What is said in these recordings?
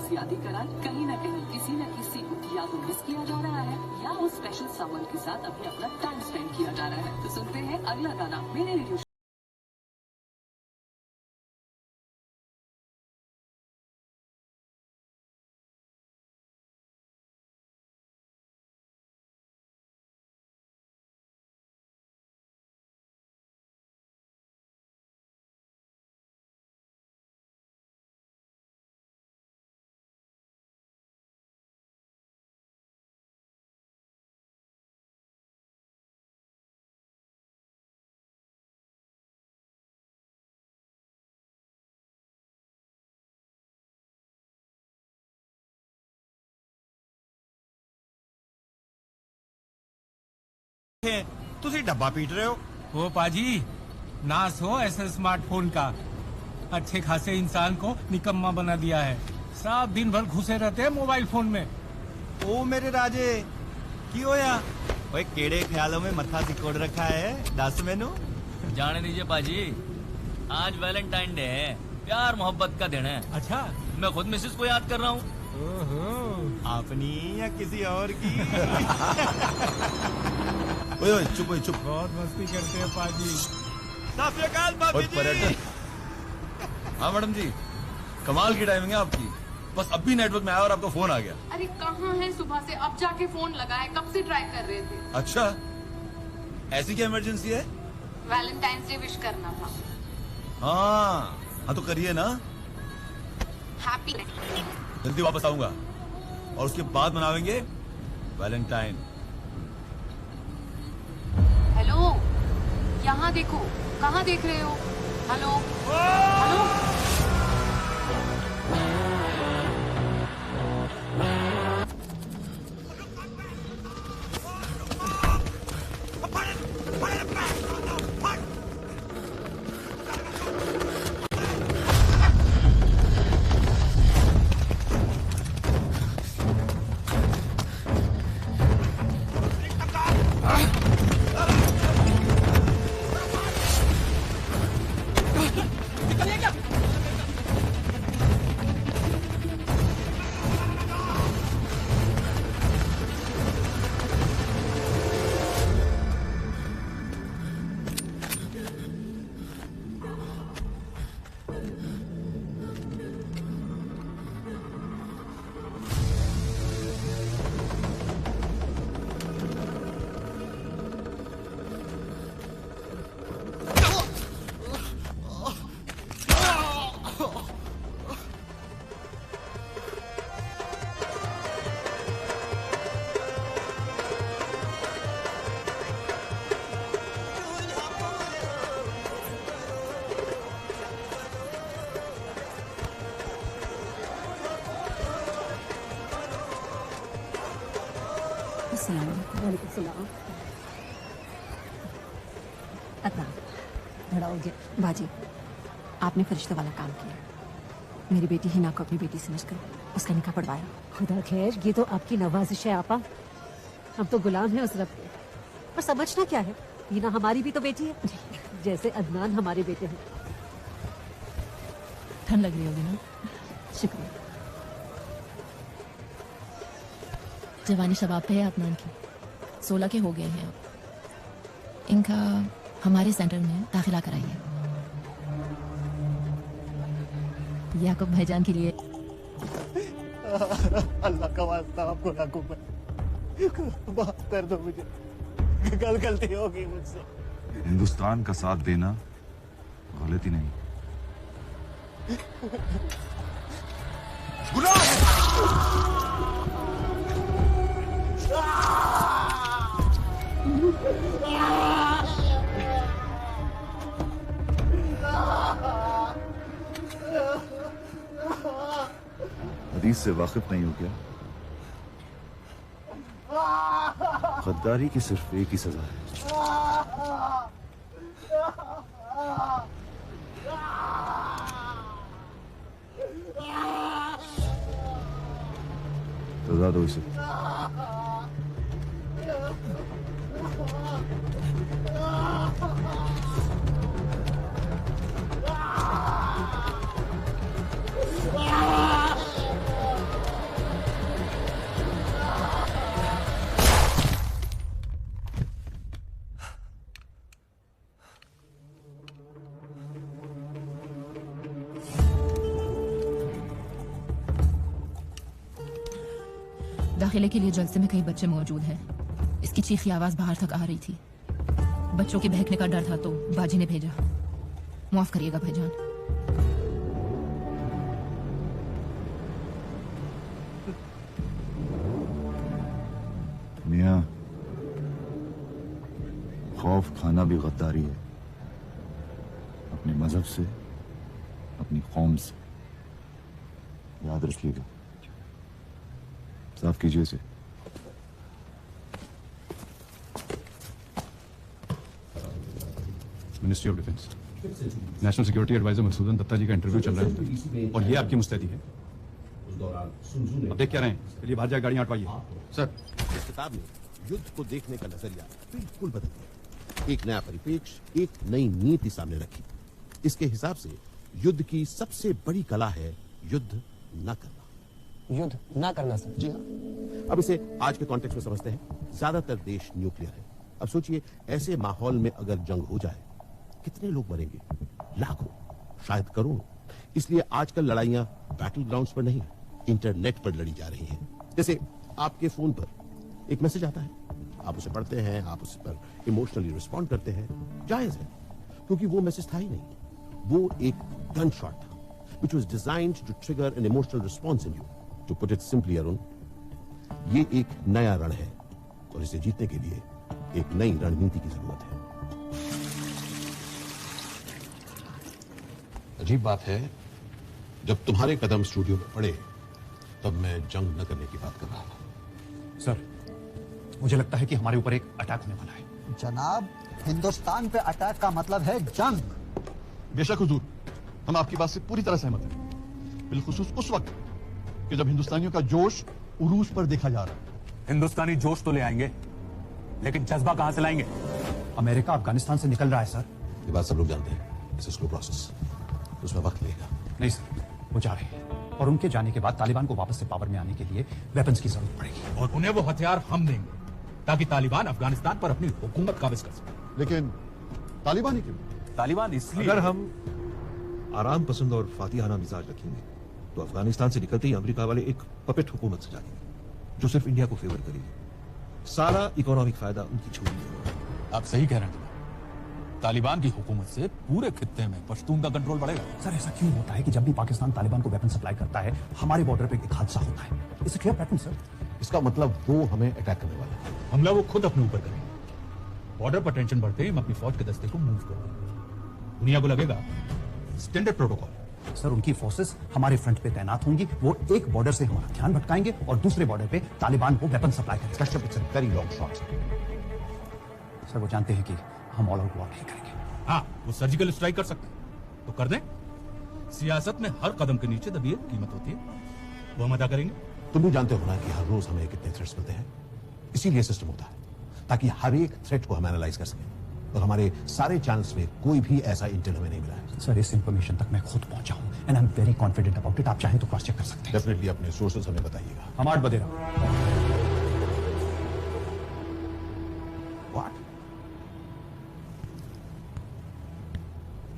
ज्यादा कराए, कहीं न कहीं किसी न किसी को या तो मिस किया जा रहा है या उस स्पेशल समवन के साथ अभी अपना टाइम स्पेंड किया जा रहा है। तो सुनते हैं अगला गाना मेरे रेडियो। तुसी डब्बा पीट रहे हो। ओ पाजी, नाश हो ऐसे स्मार्टफोन का। अच्छे खासे इंसान को निकम्मा बना दिया है। सब दिन भर घुसे रहते हैं मोबाइल फोन में। ओ मेरे राजे की होया? ओए केड़े ख्यालों में मत्था सिकोड़ रखा है, दस मेनू। जाने दीजिए पाजी, आज वैलेंटाइन डे है, प्यार मोहब्बत का दिन है। अच्छा, मैं खुद मिसेस को याद कर रहा हूँ। अपनी या किसी और की? ओए चुप चुप। बहुत मस्ती करते हैं पाजी। सत श्री अकाल भाभी जी। हाँ मैडम जी, कमाल की टाइमिंग है आपकी। बस अभी नेटवर्क में आया और आपका फोन आ गया। अरे कहाँ है सुबह से, अब जाके फोन लगाए, कब से ट्राई कर रहे थे। अच्छा, ऐसी क्या इमरजेंसी है? वैलेंटाइंस डे विश करना था। हाँ तो करिए ना। हैप्पी। जल्दी वापस आऊंगा और उसके बाद मनावेंगे वैलेंटाइन। हेलो, यहाँ देखो, कहाँ देख रहे हो? Hello hello. बाजी, आपने फरिश्तों वाला काम किया। मेरी बेटी हिना को अपनी बेटी समझकर उसका निकाह पढ़वाया। खुदा खैर, ये तो आपकी नवाजिश है आपा। हम तो गुलाम हैं उस रब के। पर समझना क्या है, हिना हमारी भी तो बेटी है, जैसे अदनान हमारे बेटे हैं। ठंड लग रही होगी ना? शुक्रिया। जवानी शबाब पे है अदनान की। 16 के हो गए हैं अब। इनका हमारे सेंटर में दाखिला कराइए। याकूब भाईजान के लिए। अल्लाह का वास्ता आपको याकूब भाई, माफ कर दो मुझे, गलती होगी मुझसे। हिंदुस्तान का साथ देना गलती नहीं। हदीस से वाकिफ नहीं हो क्या? गद्दारी की सिर्फ एक ही सजा है, सजा दो इसे। दाखिले के लिए जलसे में कई बच्चे मौजूद हैं। इसकी चीखी आवाज बाहर तक आ रही थी। बच्चों के बहकने का डर था तो बाजी ने भेजा। माफ करिएगा भाईजान। मियां, खौफ खाना भी गद्दारी है, अपने मजहब से, अपनी कौम से। याद रखिएगा। साफ कीजिए इसे। Ministry of defence, national security adviser Maksudan Datta ji का इंटरव्यू चल रहा है और ये आपकी मुस्तैदी है। अब देख क्या रहे हैं? चलिए बाहर जाए, गाड़ियां हटवाइए। सर, इस किताब में युद्ध को देखने का नजरिया बिल्कुल बदल गया। एक नया परिप्रेक्ष्य, एक नई नीति सामने रखी। इसके हिसाब से युद्ध की सबसे बड़ी कला है युद्ध न करना। युद्ध ना करना सर। जी हाँ। अब इसे आज के कॉन्टेक्स्ट में समझते हैं। ज्यादातर देश न्यूक्लियर है। अब सोचिए, ऐसे माहौल में अगर जंग हो जाए, कितने लोग मरेंगे? लाखों, शायद करोड़ों। इसलिए आजकल लड़ाइयां बैटल ग्राउंड्स पर नहीं, इंटरनेट पर लड़ी जा रही हैं। जैसे आपके फोन पर एक मैसेज आता है, आप उसे पढ़ते हैं, आप उस पर इमोशनली रिस्पॉन्ड करते हैं। जायज है, क्योंकि वो मैसेज था ही नहीं, वो एक गन शॉट था, which was designed to trigger an emotional response in you. To put it simply, Arun, ये एक नया रण है और इसे जीतने के लिए एक नई रणनीति की जरूरत है। अजीब बात है, जब तुम्हारे कदम स्टूडियो में पड़े तब मैं जंग न करने की बात कर रहा था। सर, मुझे लगता है कि हमारे ऊपर एक अटैक होने वाला है। जनाब, हिंदुस्तान पे अटैक का मतलब है जंग। बेशक हुजूर, हम आपकी बात से पूरी तरह सहमत हैं, बिलखुसूस उस वक्त कि जब हिंदुस्तानियों का जोश उरूज पर देखा जा रहा है। हिंदुस्तानी जोश तो ले आएंगे, लेकिन जज्बा कहां से लाएंगे? अमेरिका अफगानिस्तान से निकल रहा है सर। ये बात सब लोग जानते हैं। इट्स अ स्लो प्रोसेस, उसमें वक्त लगेगा। नहीं सर, वो जा रहे हैं और उनके जाने के बाद तालिबान को वापस से पावर में आने के लिए वेपन्स की जरूरत पड़ेगी और उन्हें वो हथियार हम देंगे ताकि तालिबान अफगानिस्तान पर अपनी हुकूमत काबिज कर सके। लेकिन तालिबान ही क्यों? तालिबान इसलिए, अगर हम आराम पसंद और फातिहाना मिजाज रखेंगे तो अफगानिस्तान से निकलते ही अमेरिका वाले एक पपेट हुकूमत सजा देंगे जो सिर्फ इंडिया को फेवर करेगी। सारा इकोनॉमिक फायदा उनकी छोड़ेगी। आप सही कह रहे हैं। तालिबान की हुकूमत से पूरे खित्ते में पश्तून का कंट्रोल बढ़ेगा। सर, ऐसा क्यों होता है कि जब भी पाकिस्तान तालिबान को वेपन सप्लाई करता है, हमारे बॉर्डर पे एक हादसा होता है? It's a clear pattern sir. इसका मतलब वो हमें अटैक करने वाला है। हमला वो खुद अपने ऊपर करेंगे। बॉर्डर पर टेंशन बढ़ते ही हम अपनी फौज के दस्ते को मूव करेंगे। दुनिया को लगेगा स्टैंडर्ड प्रोटोकॉल। सर, उनकी फोर्सेस हमारे फ्रंट पे तैनात होंगी। वो एक बॉर्डर से हमारा ध्यान भटकाएंगे और दूसरे बॉर्डर पे तालिबान को वेपन सप्लाई करेंगे। It's a very long shot. Sir, वो जानते हैं कि हम ऑल आउट वॉर नहीं करेंगे। हाँ, वो सर्जिकल स्ट्राइक कर सकते हैं तो कर दें। सियासत में हर कदम के नीचे दबी कीमत होती है, वो हम अदा करेंगे। तुम भी जानते हो ना कि हर रोज हमें कितने थ्रेट्स मिलते हैं। इसीलिए सिस्टम होता है, ताकि हर एक थ्रेट को हम एनालाइज कर सकें। और हमारे सारे चैनल्स में कोई भी ऐसा इंटेल हमें नहीं मिला है। सर, इस इंफॉर्मेशन तक मैं खुद पहुंचा हूं and I am very confident about it. आप चाहें तो क्रॉस चेक कर सकते हैं। डेफिनेटली अपने सोर्सेज हमें बताइएगा। हम 8 बजे रहा। What?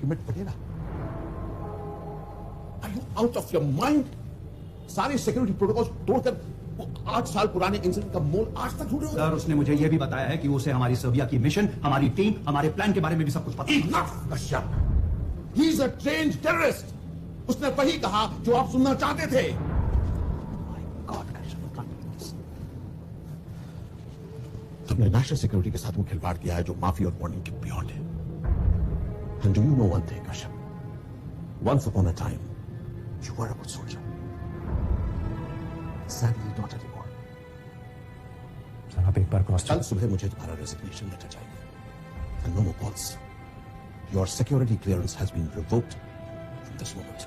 Himmat Patela? Are you out of your mind? सारे सिक्योरिटी प्रोटोकॉल तोड़कर वो 8 साल पुराने इंसिडेंट का मोल आज तक ढूंढ रहे हो? सर, उसने मुझे यह भी बताया है कि उसे हमारी सर्बिया की मिशन, हमारी टीम, हमारे प्लान के बारे में भी सब कुछ पता है। Enough, Kashyap. He is a trained terrorist. उसने वही कहा जो आप सुनना चाहते थे। My God, Kashyap. तुमने नेशनल सिक्योरिटी के साथ वो खिलवाड़ किया है जो माफी और वार्निंग के बियॉन्ड है। And do you know one thing, Kashyap? Once upon a time, you were a good soldier. Sadly, not anymore. Sir, आप एक बार क्रॉस कल सुबह मुझे तुम्हारा रेजिग्नेशन लेटर चाहिए। And no more calls. Your security clearance has been revoked from this moment.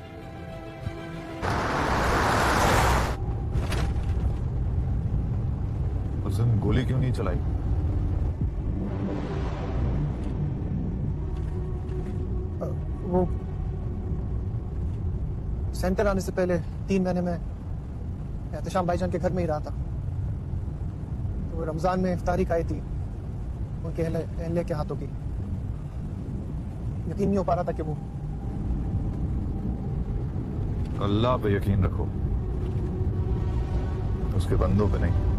उस दिन गोली क्यों नहीं चलाई? वो सेंटर आने से पहले 3 महीने में एहतशाम भाईजान के घर में ही रहा था। तो रमजान में इफ्तारी खाई थी उनके अहलिया के हाथों की। यकीन नहीं हो पा रहा था कि वो अल्लाह पे यकीन रखो, उसके बंदों पे नहीं।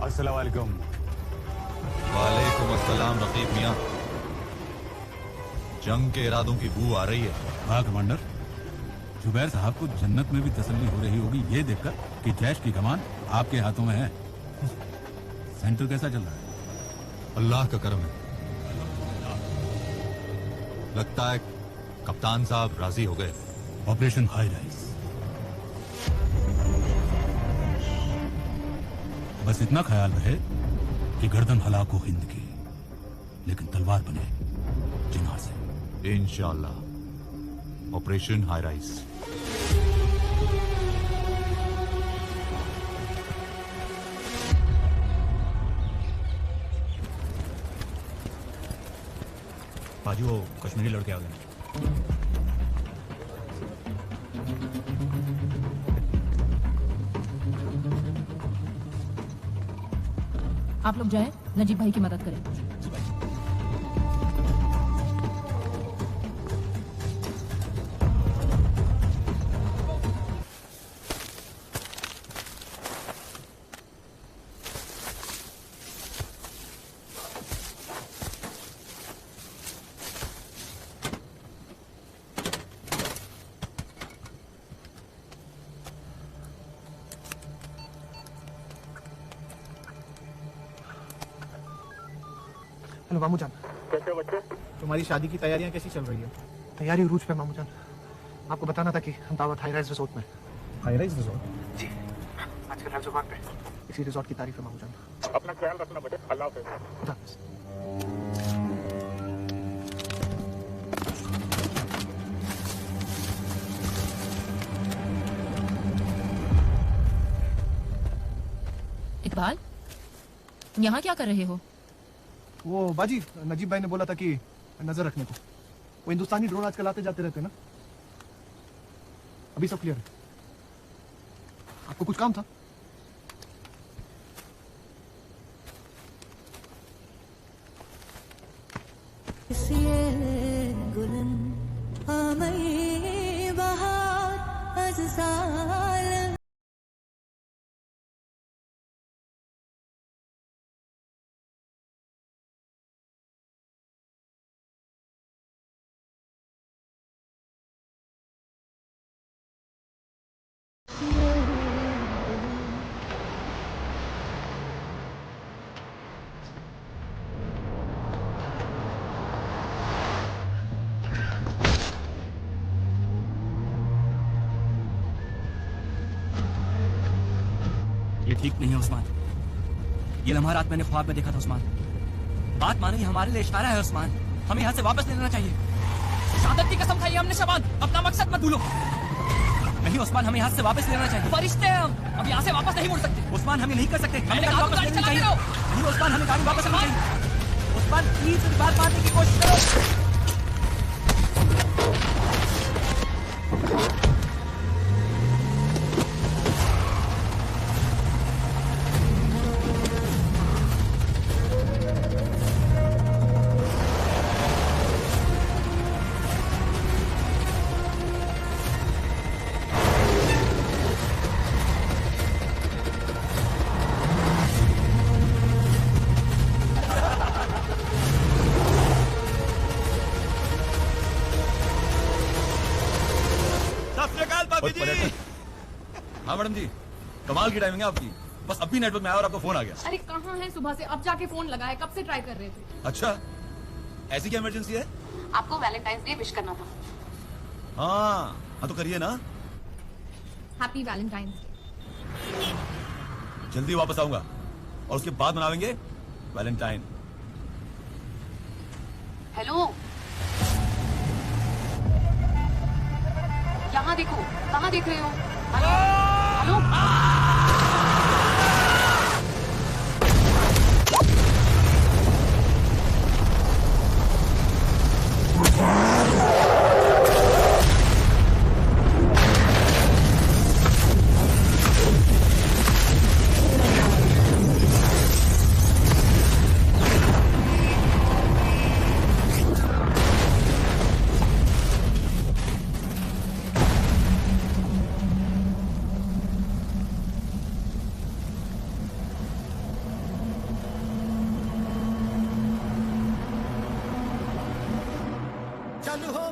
अस्सलाम वालेकुम। वालेकुम अस्सलाम रकीब मियां। जंग के इरादों की बू आ रही है। हाँ कमांडर, जुबैर साहब को जन्नत में भी तसल्ली हो रही होगी ये देखकर कि जैश की कमान आपके हाथों में है। सेंटर कैसा चल रहा है? अल्लाह का करम है। लगता है कप्तान साहब राजी हो गए। Operation high rise. बस इतना ख्याल रहे कि गर्दन हलाक हो हिंद की, लेकिन तलवार बने जिनार से। इंशाअल्लाह। Operation high rise. बाजू वो कश्मीरी लड़के आ गए। आप लोग जाएं, नजीब भाई की मदद करें। हेलो मामू जान, कैसे बच्चे? तुम्हारी शादी की तैयारियां कैसी चल रही है? तैयारी उरूज पे मामू जान। आपको बताना था कि हम दावत हाई राइज रिजॉर्ट में। High rise resort? जी, आज के जुबान पे इसी रिजॉर्ट की तारीफ है मामू जान। अपना ख्याल रखना बेटे। अल्लाह हाफ़िज़। खुदा हाफ़िज़। इकबाल, तुम यहाँ क्या कर रहे हो? वो बाजी, नजीब भाई ने बोला था कि नजर रखने को। वो हिंदुस्तानी ड्रोन आजकल आते जाते रहते हैं ना। अभी सब क्लियर है। आपको कुछ काम था? ये ठीक नहीं है उस्मान। ये लम्हा रात मैंने ख्वाब में देखा था उस्मान। बात मानो, ये हमारे लिए इशारा है उस्मान। हमें यहाँ से वापस ले लेना चाहिए। शहादत की कसम खाई हमने शबान, अपना मकसद मत भूलो। नहीं उस्मान, हमें यहाँ से वापस ले लेना चाहिए। फरिश्ते हैं हम यहाँ से वापस नहीं मुड़ सकते। उस्मान हमें नहीं कर सकते। हमें गाड़ी वापस लेनी चाहिए। नहीं उस्मान, हमें गाड़ी वापस लेनी चाहिए। उस्मान प्लीज इस बात मानने की कोशिश करो। हाँ मैडम जी, कमाल की टाइमिंग है आपकी। बस अभी नेटवर्क में आया और आपका फोन आ गया। अरे कहाँ है? सुबह से अब जाके फोन लगाया, कब से ट्राई कर रहे थे। अच्छा, ऐसी क्या इमरजेंसी है? आपको वैलेंटाइंस डे विश करना था। हाँ तो करिए ना। Happy Valentine's day. जल्दी वापस आऊंगा और उसके बाद मनावेंगे वैलेंटाइन। हेलो, यहाँ देखो। कहाँ देख रहे हो? Hello hello. चालू हो